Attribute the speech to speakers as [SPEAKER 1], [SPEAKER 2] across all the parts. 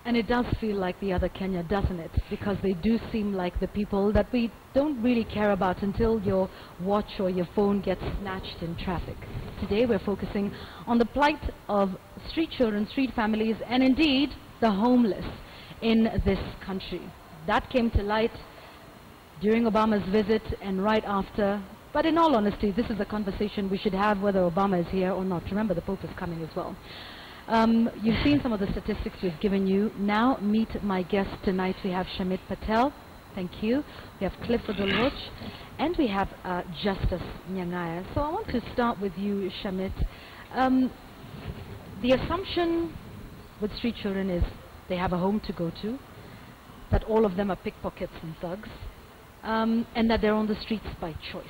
[SPEAKER 1] And it does feel like the other Kenya, doesn't it? Because they do seem like the people that we don't really care about until your watch or your phone gets snatched in traffic. Today we're focusing on the plight of street children, street families, and indeed the homeless in this country. That came to light during Obama's visit and right after. But in all honesty, this is a conversation we should have whether Obama is here or not. Remember, the Pope is coming as well. You've seen some of the statistics we've given you. Now meet my guest tonight. We have Shamit Patel. Thank you. We have Clifford Olroch. And we have Justice Nyangaya. So I want to start with you, Shamit. The assumption with street children is they have a home to go to, that all of them are pickpockets and thugs, and that they're on the streets by choice.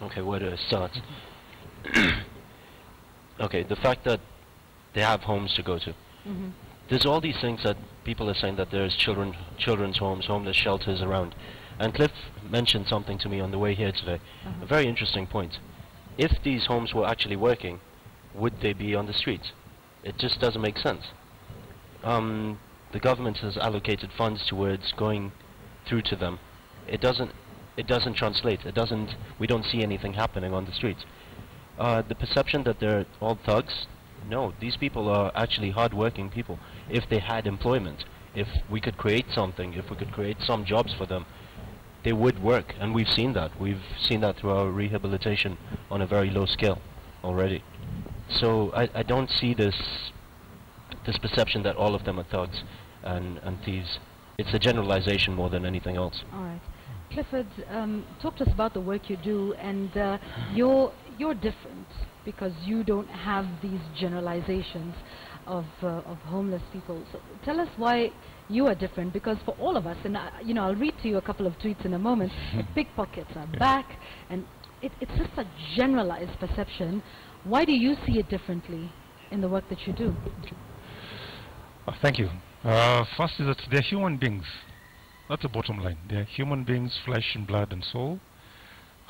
[SPEAKER 2] Okay, where do I start? Okay, the fact that they have homes to go to. There's all these things that people are saying, that there's children's homes, homeless shelters around. And Cliff mentioned something to me on the way here today, a very interesting point. If these homes were actually working, would they be on the streets? It just doesn't make sense. The government has allocated funds towards going through to them. It doesn't translate. We don't see anything happening on the streets. The perception that they're all thugs, no, these people are actually hard-working people. If they had employment, if we could create something, if we could create some jobs for them, they would work, and we've seen that. We've seen that through our rehabilitation on a very low scale already. So I don't see this perception that all of them are thugs and thieves. It's a generalization more than anything else.
[SPEAKER 1] All right. Clifford, talk to us about the work you do, and you're different because you don't have these generalizations of homeless people. So tell us why you are different, because for all of us, and you know, I'll read to you a couple of tweets in a moment, pickpockets are back, and it's just a generalized perception. Why do you see it differently in the work that you do?
[SPEAKER 3] Thank you. First is that they're human beings. That's the bottom line. They're human beings, flesh and blood and soul.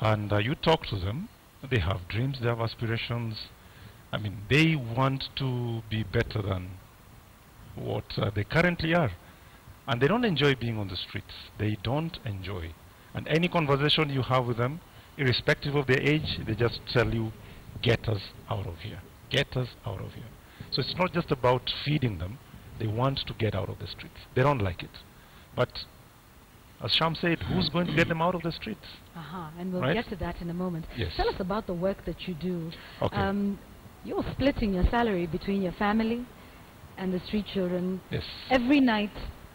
[SPEAKER 3] And you talk to them, they have dreams, they have aspirations. I mean, they want to be better than what they currently are. And they don't enjoy being on the streets. They don't enjoy. And any conversation you have with them, irrespective of their age, they just tell you, get us out of here. Get us out of here. So it's not just about feeding them. They want to get out of the streets. They don't like it. But as Sham said, who's going to get them out of the streets?
[SPEAKER 1] And we'll get to that in a moment.
[SPEAKER 3] Yes.
[SPEAKER 1] Tell us about the work that you do.
[SPEAKER 3] Okay.
[SPEAKER 1] You're splitting your salary between your family and the street children.
[SPEAKER 3] Yes.
[SPEAKER 1] Every night,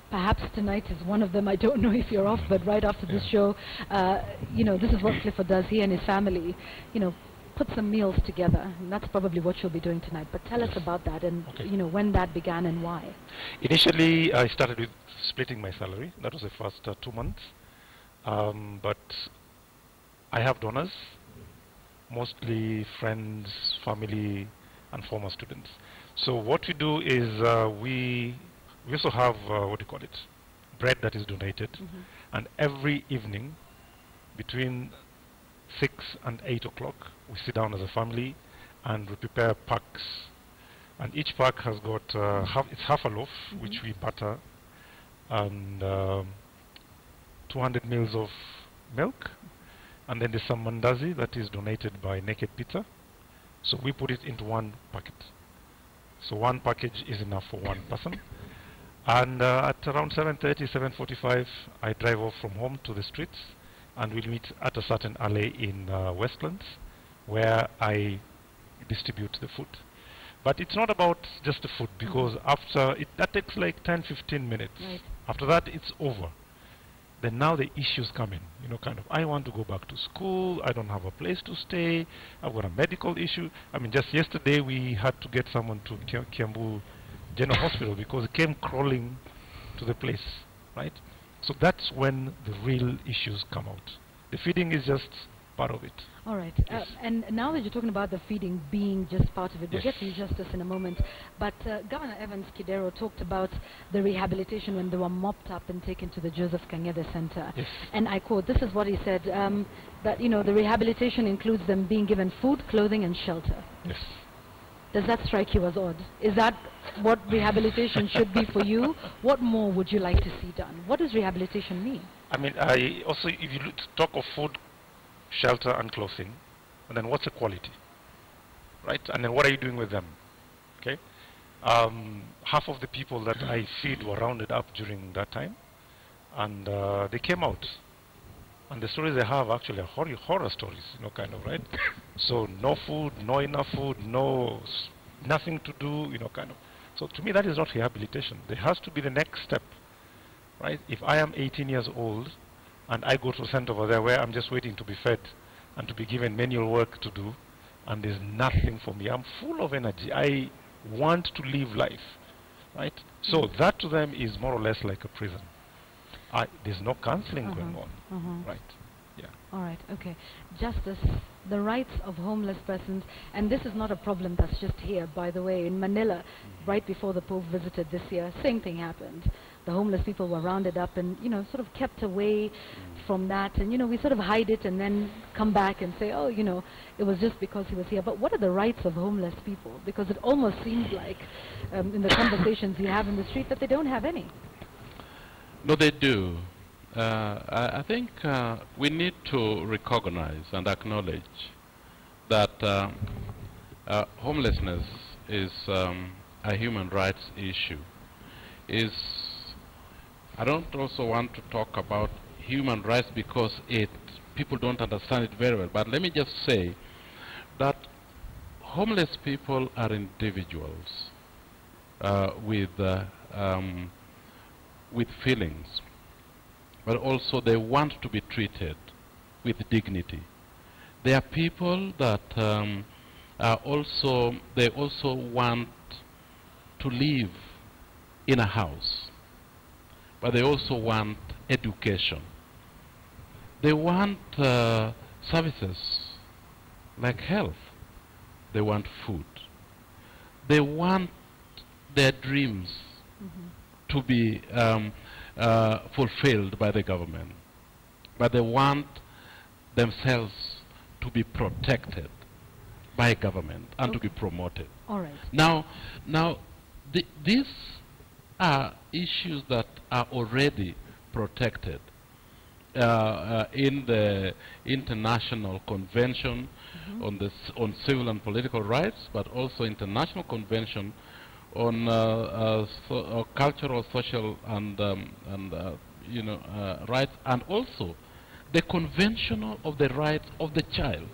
[SPEAKER 1] perhaps tonight is one of them. I don't know if you're off, but right after this show, you know, this is what Clifford does. He and his family, you know, put some meals together, and that's probably what you'll be doing tonight. But tell us about that, and you know, when that began and why.
[SPEAKER 3] Initially, I started with splitting my salary. That was the first 2 months. But I have donors, mostly friends, family, and former students. So what we do is we also have what do you call it, bread that is donated, and every evening between 6 and 8 o'clock, we sit down as a family and we prepare packs. And each pack has got it's half a loaf, which we butter, and 200 mils of milk. And then there's some mandazi that is donated by Naked Pizza. So we put it into one packet. So one package is enough for one person. And at around 7:30, 7:45, I drive off from home to the streets, and we'll meet at a certain alley in Westlands, where I distribute the food. But it's not about just the food, because after that takes like 10-15 minutes.
[SPEAKER 1] Right.
[SPEAKER 3] After that, it's over. Then now the issues come in, you know, kind of, I want to go back to school, I don't have a place to stay, I've got a medical issue. I mean, just yesterday we had to get someone to Kiambu General Hospital because he came crawling to the place, right? So that's when the real issues come out. The feeding is just part of it.
[SPEAKER 1] All right.
[SPEAKER 3] Yes.
[SPEAKER 1] And now that you're talking about the feeding being just part of it, we'll
[SPEAKER 3] Yes.
[SPEAKER 1] get to justice in a moment. But Governor Evans Kidero talked about the rehabilitation when they were mopped up and taken to the Joseph Kangede Center.
[SPEAKER 3] Yes.
[SPEAKER 1] And I quote, this is what he said, that, you know, the rehabilitation includes them being given food, clothing, and shelter.
[SPEAKER 3] Yes.
[SPEAKER 1] Does that strike you as odd? Is that what rehabilitation should be for you? What more would you like to see done? What does rehabilitation mean?
[SPEAKER 3] I mean, I also, if you talk of food, shelter, and clothing, and then what's the quality, right? And then what are you doing with them? Okay. Half of the people that I feed were rounded up during that time, and they came out. And the stories they have actually are horror stories, you know, kind of, right? So no food, no enough food, nothing to do, you know, kind of. So to me, that is not rehabilitation. There has to be the next step, right? If I am 18 years old and I go to a center over there where I'm just waiting to be fed and to be given manual work to do, and there's nothing for me, I'm full of energy. I want to live life, right? So that to them is more or less like a prison. There's no counseling going on, right? Yeah.
[SPEAKER 1] All right, okay. Justice, the rights of homeless persons, and this is not a problem that's just here, by the way. In Manila, right before the Pope visited this year, same thing happened. The homeless people were rounded up and, you know, sort of kept away from that. And, you know, we sort of hide it and then come back and say, oh, you know, it was just because he was here. But what are the rights of homeless people? Because it almost seems like, in the conversations you have in the street, that they don't have any.
[SPEAKER 4] No, they do. I think we need to recognize and acknowledge that homelessness is a human rights issue. I don't also want to talk about human rights because people don't understand it very well. But let me just say that homeless people are individuals with feelings, but also they want to be treated with dignity. They are people that they also want to live in a house, but they also want education. They want services like health. They want food. They want their dreams to be fulfilled by the government, but they want themselves to be protected by government and to be promoted.
[SPEAKER 1] All right.
[SPEAKER 4] Now, these are issues that are already protected in the International Convention on Civil and Political Rights, but also International Convention on cultural, social, and rights, and also the Convention of the Rights of the Child.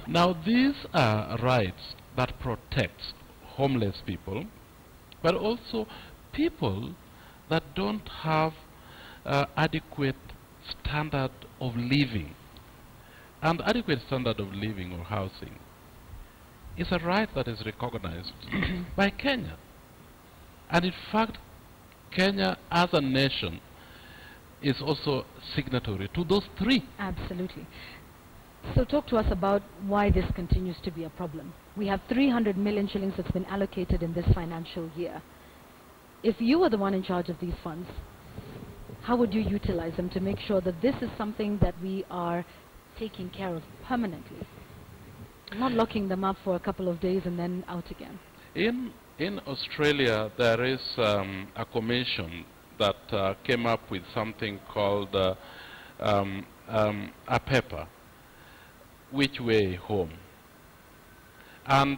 [SPEAKER 4] Now, these are rights that protect homeless people, but also people that don't have adequate standard of living. And adequate standard of living or housing is a right that is recognized by Kenya. And in fact, Kenya as a nation is also signatory to those three.
[SPEAKER 1] Absolutely. So talk to us about why this continues to be a problem. We have 300 million shillings that's been allocated in this financial year. If you were the one in charge of these funds, how would you utilize them to make sure that this is something that we are taking care of permanently? Not locking them up for a couple of days and then out again.
[SPEAKER 4] In Australia, there is a commission that came up with something called a paper, Which Way Home. And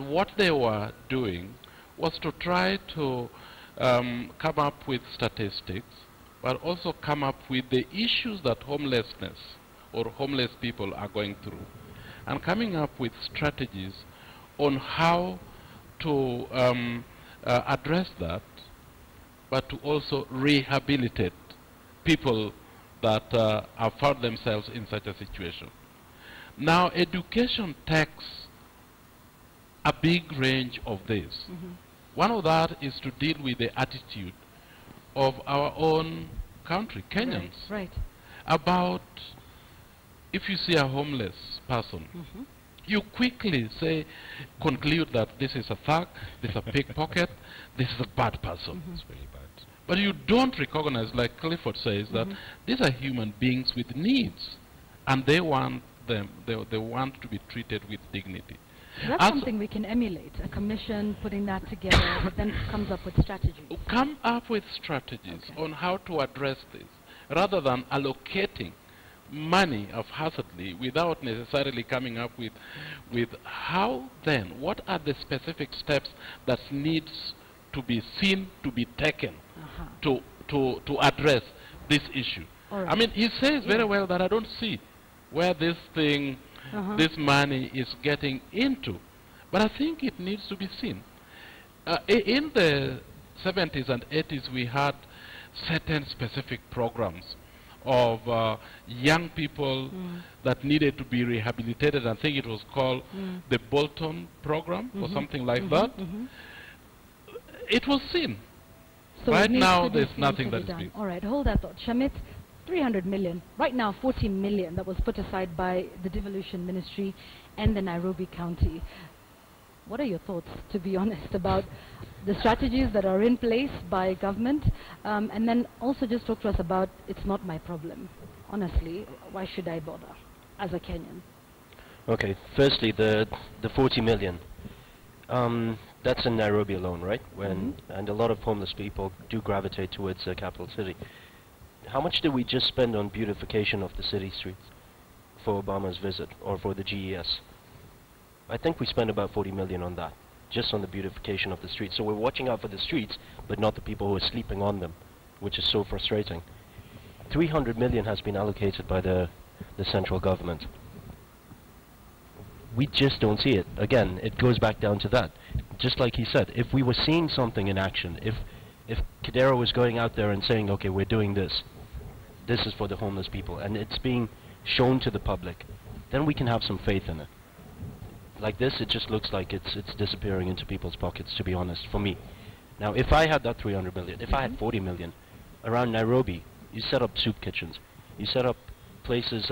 [SPEAKER 4] what they were doing was to try to come up with statistics, but also come up with the issues that homelessness or homeless people are going through, and coming up with strategies on how to address that, but to also rehabilitate people that have found themselves in such a situation. Now, education takes a big range of this. One of that is to deal with the attitude of our own country, Kenyans,
[SPEAKER 1] Right.
[SPEAKER 4] about if you see a homeless person, you quickly conclude that this is a thug, this is a pickpocket, this is a bad person.
[SPEAKER 2] It's really bad.
[SPEAKER 4] But you don't recognize, like Clifford says, that these are human beings with needs, and they want to be treated with dignity.
[SPEAKER 1] That's
[SPEAKER 4] And
[SPEAKER 1] something we can emulate, a commission putting that together that then comes up with strategies.
[SPEAKER 4] come up with strategies on how to address this, rather than allocating money haphazardly without necessarily coming up with how then, what are the specific steps that needs to be seen, to be taken to address this issue. I mean, he says very well that I don't see where this thing, this money is getting into. But I think it needs to be seen. In the 70s and 80s, we had certain specific programs of young people that needed to be rehabilitated. I think it was called the Bolton program or something like that. It was seen.
[SPEAKER 1] So
[SPEAKER 4] right now, there's nothing that is being.
[SPEAKER 1] All right, hold that thought. Shamit, 300 million. Right now, 40 million that was put aside by the Devolution Ministry and the Nairobi County. What are your thoughts, to be honest, about the strategies that are in place by government? And then also just talk to us about, it's not my problem. Honestly, why should I bother as a Kenyan?
[SPEAKER 2] Okay, firstly, the 40 million. That's in Nairobi alone, right? And a lot of homeless people do gravitate towards the capital city. How much did we just spend on beautification of the city streets for Obama's visit, or for the GES? I think we spent about 40 million on that, just on the beautification of the streets. So we're watching out for the streets, but not the people who are sleeping on them, which is so frustrating. 300 million has been allocated by the central government. We just don't see it. Again, it goes back down to that. Just like he said, if we were seeing something in action, if Kadero was going out there and saying, okay, we're doing this, this is for the homeless people, and it's being shown to the public, then we can have some faith in it. Like this, it just looks like it's disappearing into people's pockets, to be honest, for me. Now, if I had that 300 million, if I had 40 million, around Nairobi, you set up soup kitchens. You set up places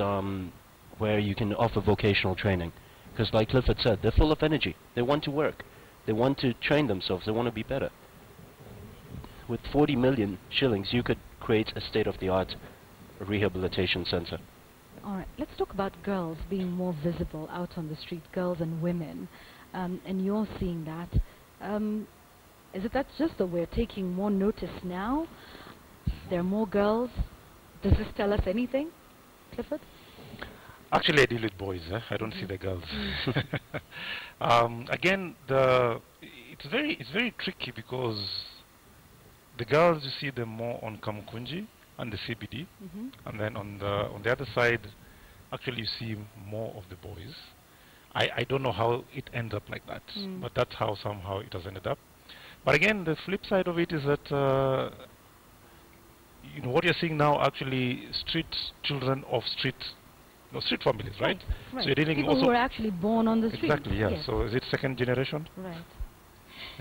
[SPEAKER 2] where you can offer vocational training. Because like Clifford said, they're full of energy. They want to work. They want to train themselves. They want to be better. With 40 million shillings, you could create a state-of-the-art rehabilitation center.
[SPEAKER 1] All right, let's talk about girls being more visible out on the street, girls and women, and you're seeing that. Is it that just that we're taking more notice now? There are more girls. Does this tell us anything, Clifford?
[SPEAKER 3] Actually, I deal with boys. I don't see the girls. Again, it's very tricky because the girls, you see them more on Kamukunji and the CBD, and then on the other side, actually you see more of the boys. I don't know how it ends up like that, but that's how somehow it has ended up. But again, the flip side of it is that you know what you're seeing now, actually street children of street families, right?
[SPEAKER 1] Right.
[SPEAKER 3] So you're dealing
[SPEAKER 1] people
[SPEAKER 3] also
[SPEAKER 1] who were actually born on the street.
[SPEAKER 3] Exactly, yeah.
[SPEAKER 1] Yes.
[SPEAKER 3] So is it second generation?
[SPEAKER 1] Right.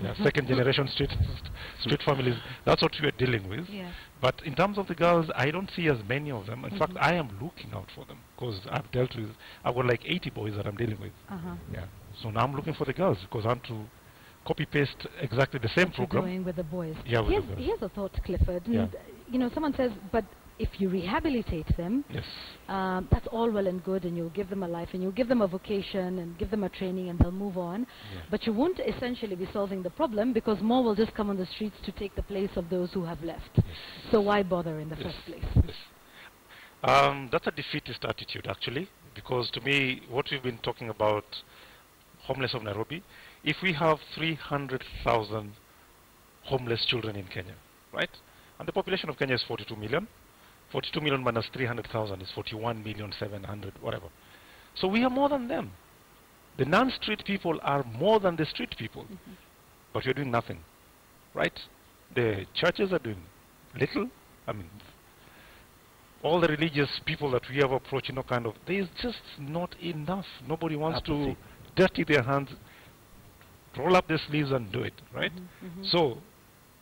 [SPEAKER 3] Yeah, second generation street families. That's what we are dealing with.
[SPEAKER 1] Yes.
[SPEAKER 3] But in terms of the girls, I don't see as many of them. In fact, I am looking out for them because I've got like 80 boys that I'm dealing with. Yeah. So now I'm looking for the girls because I'm to copy paste exactly the same program.
[SPEAKER 1] Doing with the boys.
[SPEAKER 3] Yeah, with the girls.
[SPEAKER 1] Here's a thought, Clifford.
[SPEAKER 3] Yeah.
[SPEAKER 1] You know, someone says, but if you rehabilitate them,
[SPEAKER 3] Yes.
[SPEAKER 1] that's all well and good, and you'll give them a life, and you'll give them a vocation, and give them a training, and they'll move on.
[SPEAKER 3] Yeah.
[SPEAKER 1] But you won't essentially be solving the problem because more will just come on the streets to take the place of those who have left.
[SPEAKER 3] Yes.
[SPEAKER 1] So why bother in the first place?
[SPEAKER 3] Yes. That's a defeatist attitude, actually, because to me, what we've been talking about, homeless of Nairobi, if we have 300,000 homeless children in Kenya, right? And the population of Kenya is 42 million. 42 million minus 300,000 is 41,700,000, whatever. So we are more than them. The non-street people are more than the street people. But we're doing nothing, right? The churches are doing little. I mean, all the religious people that we have approached, you know, kind of, there's just not enough. Nobody wants to dirty their hands, roll up their sleeves and do it, right? So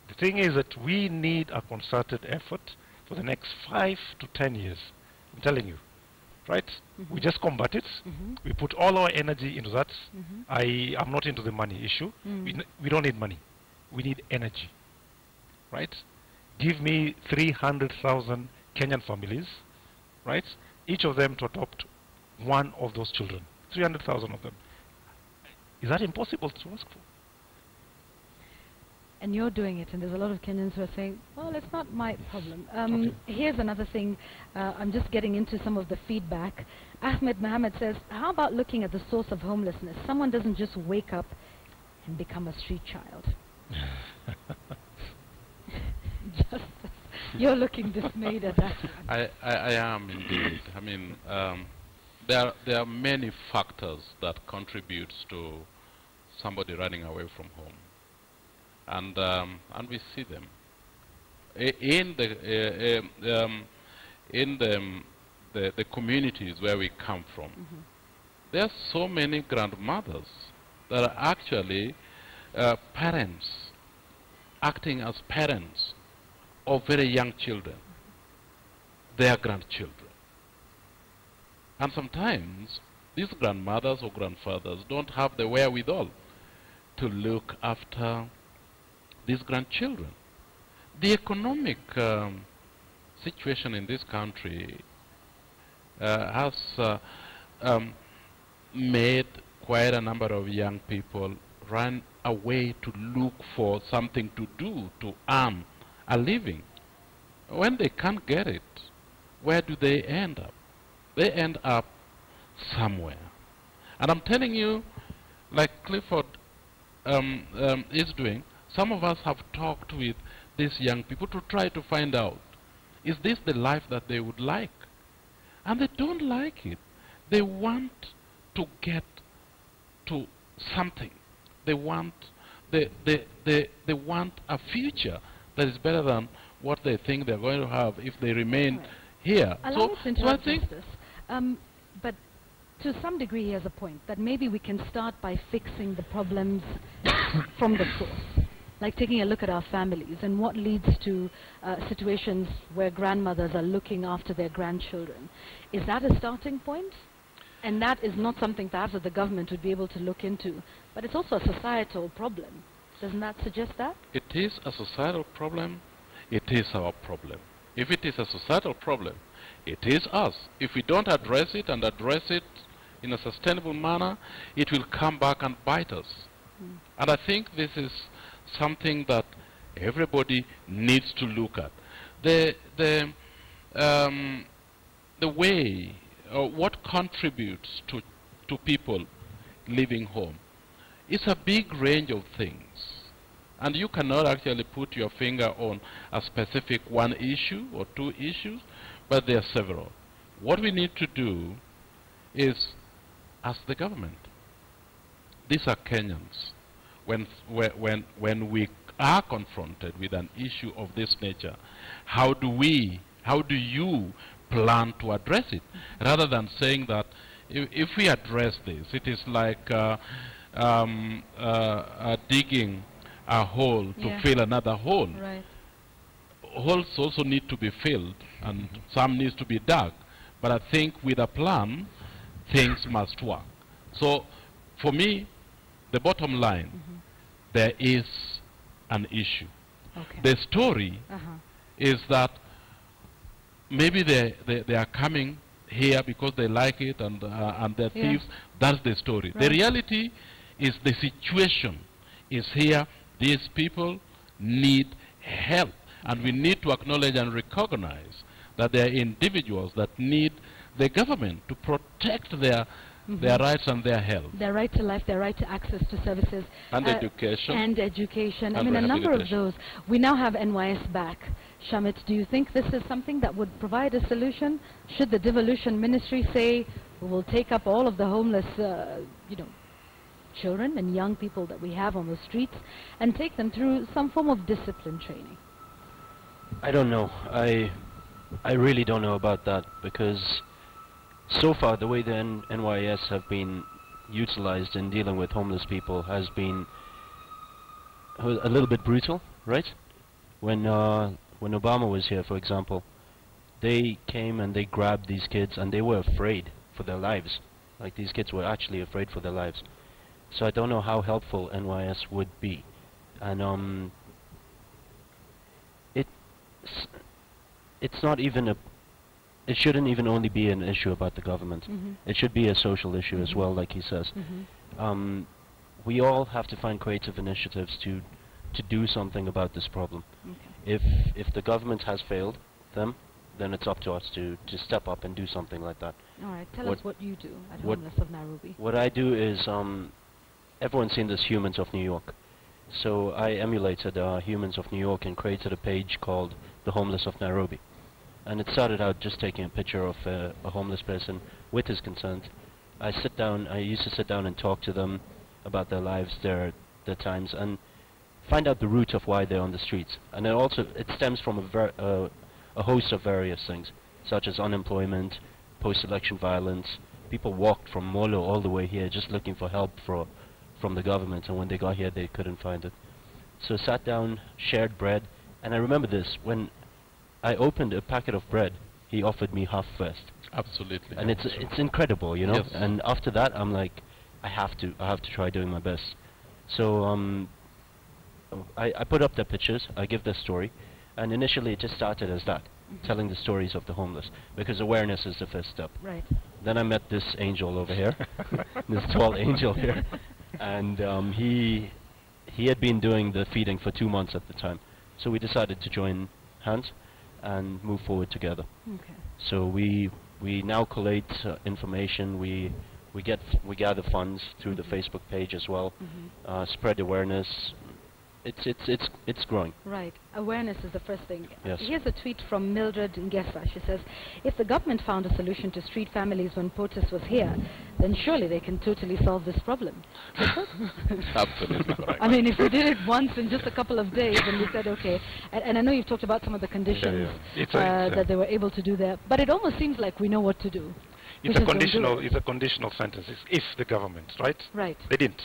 [SPEAKER 3] the thing is that we need a concerted effort for the next 5 to 10 years. I'm telling you, right? We just combat it. We put all our energy into that. I am not into the money issue. We don't need money. We need energy, right? Give me 300,000 Kenyan families, right? Each of them to adopt one of those children. 300,000 of them. Is that impossible to ask for?
[SPEAKER 1] And you're doing it, and there's a lot of Kenyans who are saying, well, it's not my problem.
[SPEAKER 3] Okay.
[SPEAKER 1] Here's another thing. I'm just getting into some of the feedback. Ahmed Mohammed says, how about looking at the source of homelessness? Someone doesn't just wake up and become a street child. Just, you're looking dismayed at that.
[SPEAKER 4] I am indeed. I mean, there are many factors that contributes to somebody running away from home. And we see them in the communities where we come from. There are so many grandmothers that are actually parents, acting as parents of very young children, their grandchildren. And sometimes these grandmothers or grandfathers don't have the wherewithal to look after these grandchildren. The economic situation in this country has made quite a number of young people run away to look for something to do to earn a living. When they can't get it, where do they end up? They end up somewhere. And I'm telling you, like Clifford is doing, some of us have talked with these young people to try to find out, is this the life that they would like? And they don't like it. They want to get to something. They want they want a future that is better than what they think they're going to have if they remain here.
[SPEAKER 1] Allow me to interrupt, Justice. But to some degree, he has a point, that maybe we can start by fixing the problems from the source. Like taking a look at our families and what leads to situations where grandmothers are looking after their grandchildren. Is that a starting point? And that is not something perhaps that the government would be able to look into. But it's also a societal problem. Doesn't that suggest that?
[SPEAKER 4] It is a societal problem. It is our problem. If it is a societal problem, it is us. If we don't address it and address it in a sustainable manner, it will come back and bite us. And I think this is something that everybody needs to look at. The way, what contributes to people leaving home is a big range of things. And you cannot actually put your finger on a specific one issue or two issues, but there are several. What we need to do is ask the government. These are Kenyans. When we are confronted with an issue of this nature, how do you plan to address it? Rather than saying that if we address this, it is like digging a hole to fill another hole.
[SPEAKER 1] Right.
[SPEAKER 4] Holes also need to be filled, and some needs to be dug. But I think with a plan, things must work. So, for me, the bottom line, there is an issue.
[SPEAKER 1] Okay.
[SPEAKER 4] The story is that maybe they are coming here because they like it and they're thieves. That's the story.
[SPEAKER 1] Right.
[SPEAKER 4] The reality is the situation is here. These people need help. And we need to acknowledge and recognize that there are individuals that need the government to protect their rights and their health.
[SPEAKER 1] Their right to life, their right to access to services.
[SPEAKER 4] And education.
[SPEAKER 1] And education.
[SPEAKER 4] And
[SPEAKER 1] I mean, a number of
[SPEAKER 4] rehabilitation.
[SPEAKER 1] those. We now have NYS back. Shamit, do you think this is something that would provide a solution? Should the devolution ministry say, we will take up all of the homeless, children and young people that we have on the streets and take them through some form of discipline training?
[SPEAKER 2] I don't know. I really don't know about that, because so far the way the NYS have been utilized in dealing with homeless people has been a little bit brutal, right? When Obama was here, for example, they came and they grabbed these kids and they were afraid for their lives. Like, these kids were actually afraid for their lives. So I don't know how helpful NYS would be. And it's not even it shouldn't even only be an issue about the government. It should be a social issue as well, like he says. we all have to find creative initiatives to do something about this problem.
[SPEAKER 1] Okay.
[SPEAKER 2] If the government has failed them, then it's up to us to step up and do something like that.
[SPEAKER 1] All right. Tell us what you do at
[SPEAKER 2] what-
[SPEAKER 1] Homeless of Nairobi.
[SPEAKER 2] What I do is, everyone's seen this Humans of New York. So I emulated Humans of New York and created a page called The Homeless of Nairobi. And it started out just taking a picture of a homeless person with his consent. I used to sit down and talk to them about their lives, their times, and find out the root of why they're on the streets. And it stems from a host of various things, such as unemployment, post-election violence. People walked from Molo all the way here just looking for help from the government, and when they got here they couldn't find it. So sat down, shared bread, and I remember this, when I opened a packet of bread, he offered me half first.
[SPEAKER 4] Absolutely.
[SPEAKER 2] And it's incredible, you know.
[SPEAKER 4] Yes.
[SPEAKER 2] And after that, I'm like, I have to try doing my best. So I put up their pictures, I give their story, and initially it just started as that, telling the stories of the homeless, because awareness is the first step.
[SPEAKER 1] Right.
[SPEAKER 2] Then I met this angel over here, this tall angel here, and he had been doing the feeding for 2 months at the time, so we decided to join hands and move forward together.
[SPEAKER 1] Okay.
[SPEAKER 2] So we now collate information. We gather funds through the Facebook page as well. Spread awareness. It's growing.
[SPEAKER 1] Right. Awareness is the first thing.
[SPEAKER 2] Yes.
[SPEAKER 1] Here's a tweet from Mildred Ngesa. She says, if the government found a solution to street families when POTUS was here, then surely they can totally solve this problem.
[SPEAKER 4] Absolutely correct.
[SPEAKER 1] I mean, if we did it once in just a couple of days and we said, okay, and I know you've talked about some of the conditions that they were able to do there, but it almost seems like we know what to do.
[SPEAKER 3] It's a conditional sentence. If the government, right?
[SPEAKER 1] Right.
[SPEAKER 3] They didn't.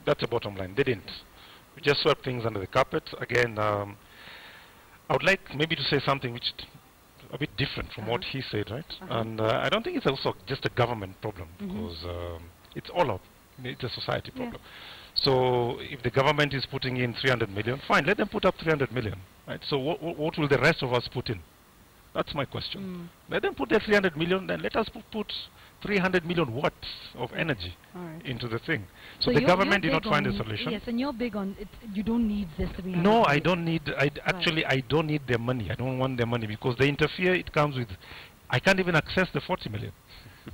[SPEAKER 3] That's the bottom line. They didn't. We just swept things under the carpet. Again, I would like maybe to say something which a bit different from what he said, right? And I don't think it's also just a government problem, because it's a society problem. So if the government is putting in 300 million, fine, let them put up 300 million, right? So what will the rest of us put in? That's my question. Let them put their 300 million, then let us put 300 million watts of energy into the thing. So the government did not find a solution.
[SPEAKER 1] Yes, and you're big on it. You don't need this 300
[SPEAKER 3] No,
[SPEAKER 1] million.
[SPEAKER 3] I don't need, actually I don't need their money. I don't want their money, because they interfere. It comes with, I can't even access the 40 million.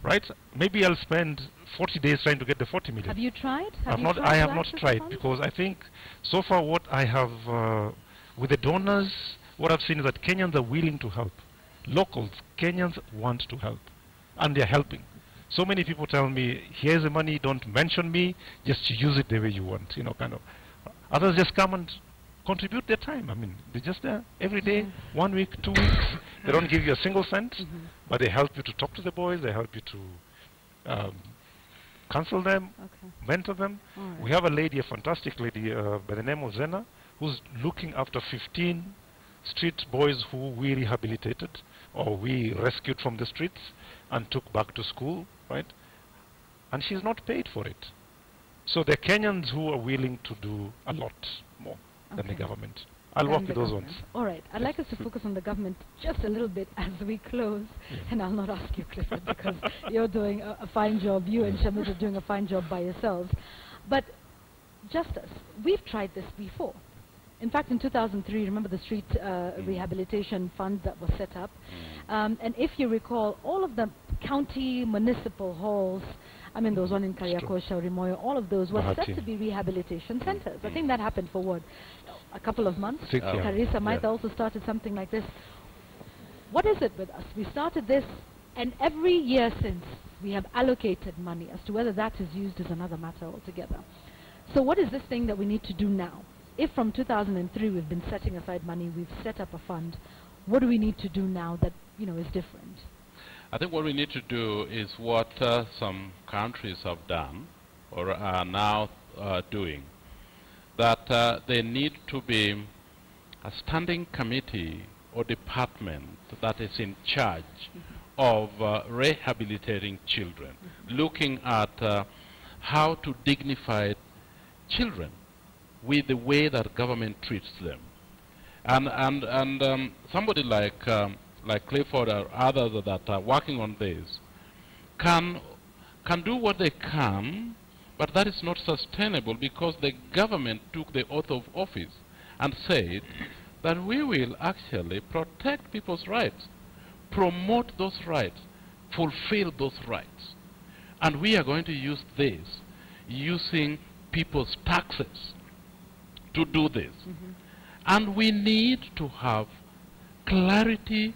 [SPEAKER 3] Right? Maybe I'll spend 40 days trying to get the 40 million.
[SPEAKER 1] Have you tried?
[SPEAKER 3] I have not tried, because I think so far what I have with the donors, what I've seen is that Kenyans are willing to help. Locals, Kenyans want to help, and they're helping. So many people tell me, here's the money, don't mention me, just use it the way you want, you know, kind of. Others just come and contribute their time. I mean, they're just there every day, 1 week, 2 weeks. They don't give you a single cent, but they help you to talk to the boys, they help you to counsel them, mentor them. We have a lady, a fantastic lady by the name of Zena, who's looking after 15 street boys who we rehabilitated or we rescued from the streets and took back to school, right? And she's not paid for it. So the Kenyans who are willing to do a lot more than the government. I'll work with those ones.
[SPEAKER 1] All right. I'd like us to focus on the government just a little bit as we close. And I'll not ask you, Clifford, because you're doing a fine job. You and Shamit are doing a fine job by yourselves. But justice, we've tried this before. In fact, in 2003, remember the street rehabilitation fund that was set up? And if you recall, all of the county municipal halls, I mean, there was one in Kariakosha, Rimoyo, all of those were set to be rehabilitation centers. I think that happened for what, a couple of months? Carissa Maitha also started something like this. What is it with us? We started this, and every year since, we have allocated money. As to whether that is used is another matter altogether. So what is this thing that we need to do now? If from 2003 we've been setting aside money, we've set up a fund, what do we need to do now that, you know, is different?
[SPEAKER 4] I think what we need to do is what some countries have done or are now doing. That there need to be a standing committee or department that is in charge of rehabilitating children, looking at how to dignify children with the way that government treats them. And somebody like Clifford or others that are working on this can do what they can, But that is not sustainable because the government took the oath of office and said that we will actually protect people's rights, promote those rights, fulfill those rights. And we are going to use this, using people's taxes to do this. And we need to have clarity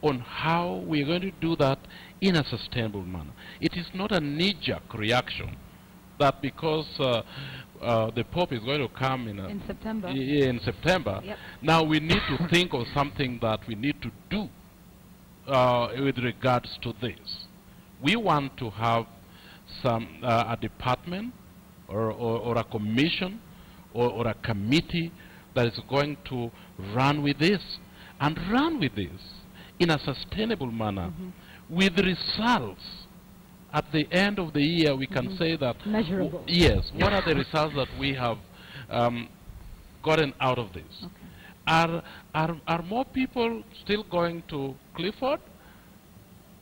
[SPEAKER 4] on how we're going to do that in a sustainable manner. It is not a knee-jerk reaction that because the Pope is going to come in
[SPEAKER 1] September.
[SPEAKER 4] In September,
[SPEAKER 1] Yep.
[SPEAKER 4] now we need to think of something that we need to do with regards to this. We want to have some a department or a commission or a committee that is going to run with this and run with this in a sustainable manner with results. At the end of the year, we can say that
[SPEAKER 1] measurable.
[SPEAKER 4] Yes. What are the results that we have gotten out of this? Are more people still going to Clifford,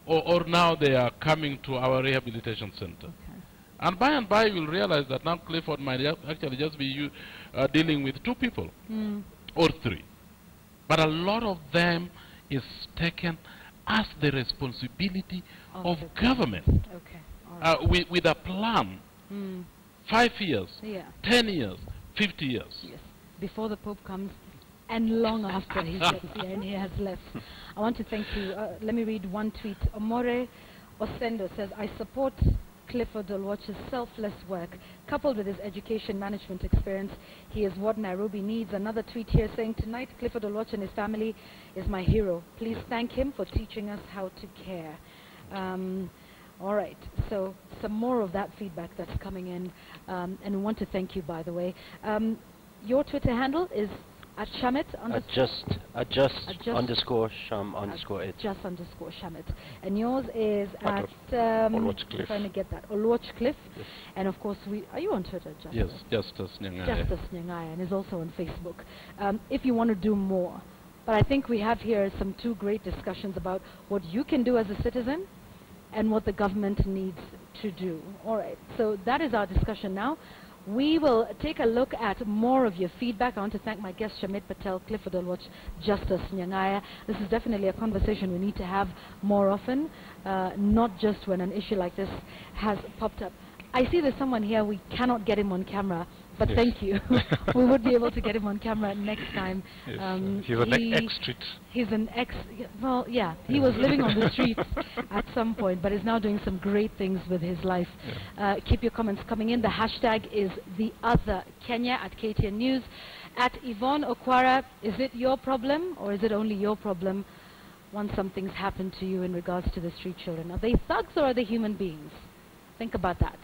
[SPEAKER 4] or now they are coming to our rehabilitation center? And by you'll realize that now Clifford might actually just be dealing with 2 people or 3. But a lot of them is taken as the responsibility of government. With a plan, 5 years, 10 years, 50 years.
[SPEAKER 1] Yes, before the Pope comes and long after he gets here and he has left. I want to thank you. Let me read one tweet. Omore Osendo says, I support Clifford Olwoch's selfless work. Coupled with his education management experience, he is what Nairobi needs. Another tweet here saying, tonight Clifford Olwoch and his family is my hero. Please thank him for teaching us how to care. All right, so some more of that feedback that's coming in, and we want to thank you, by the way. Your Twitter handle is at Shamit
[SPEAKER 2] underscore Sham underscore it.
[SPEAKER 1] Just underscore Shamit. And yours is at
[SPEAKER 3] Olwoch
[SPEAKER 1] trying to get that Olwoch Cliff. Yes. And of course, are you on Twitter, Justice?
[SPEAKER 4] Yes, Justice Nyangaya.
[SPEAKER 1] Justice Nyangaya, and is also on Facebook. If you want to do more, but I think we have here some 2 great discussions about what you can do as a citizen and what the government needs to do. All right, so that is our discussion now. We will take a look at more of your feedback. I want to thank my guests, Shamit Patel, Clifford Olwoch, Justice Nyangaya. This is definitely a conversation we need to have more often, not just when an issue like this has popped up. I see there's someone here, we cannot get him on camera, but thank you. We would be able to get him on camera next time.
[SPEAKER 3] Yes, he's an ex-street.
[SPEAKER 1] He's an well, yeah, he was living on the streets at some point, but is now doing some great things with his life. Keep your comments coming in. The hashtag is #TheOtherKenya at KTN News. At Yvonne Okwara, is it your problem or is it only your problem once something's happened to you in regards to the street children? Are they thugs or are they human beings? Think about that.